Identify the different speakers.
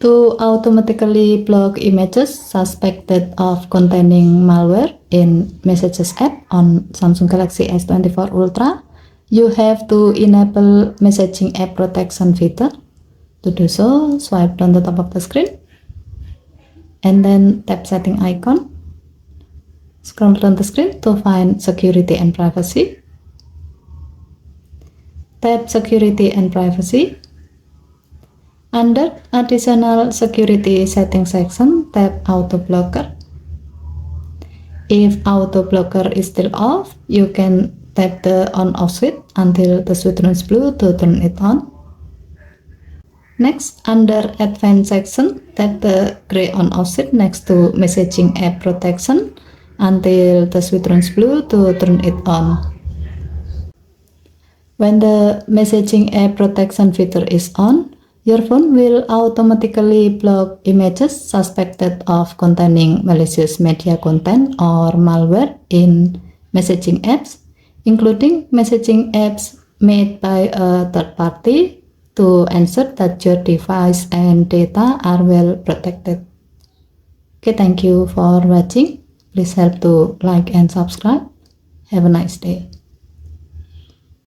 Speaker 1: To automatically block images suspected of containing malware in Messages app on Samsung Galaxy S24 Ultra, you have to enable Messaging app protection feature. To do so, swipe down the top of the screen and then tap setting icon. Scroll down the screen to find security and privacy. Tap security and privacy. Under additional security settings section, tap auto blocker. If auto blocker is still off, you can tap the on off switch until the switch turns blue to turn it on. Next, under advanced section, tap the gray on off switch next to messaging app protection until the switch turns blue to turn it on. When the messaging app protection feature is on, your phone will automatically block images suspected of containing malicious media content or malware in messaging apps, including messaging apps made by a third party, to ensure that your device and data are well protected. Okay, thank you for watching. Please help to like and subscribe. Have a nice day.